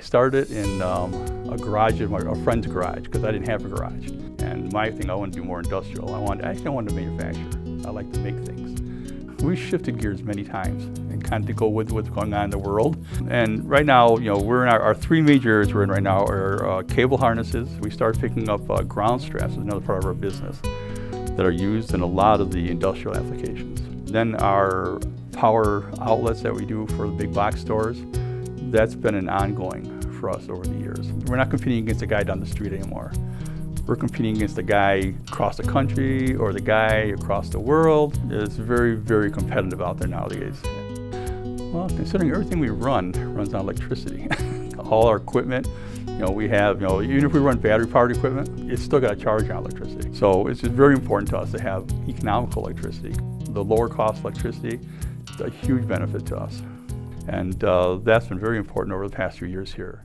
I started in a garage, a friend's garage, because I didn't have a garage. And my thing, I wanted to do more industrial. I wanted to manufacture. I like to make things. We shifted gears many times and kind of to go with what's going on in the world. And right now, we're in our three major areas we're in right now are cable harnesses. We started picking up ground straps, is another part of our business, that are used in a lot of the industrial applications. Then our power outlets that we do for the big box stores, that's been an ongoing for us over the years. We're not competing against the guy down the street anymore. We're competing against the guy across the country or the guy across the world. It's very, very competitive out there nowadays. Well, considering everything we runs on electricity. All our equipment, we have, even if we run battery-powered equipment, it's still got to charge on electricity. So it's just very important to us to have economical electricity. The lower cost electricity is a huge benefit to us. And that's been very important over the past few years here.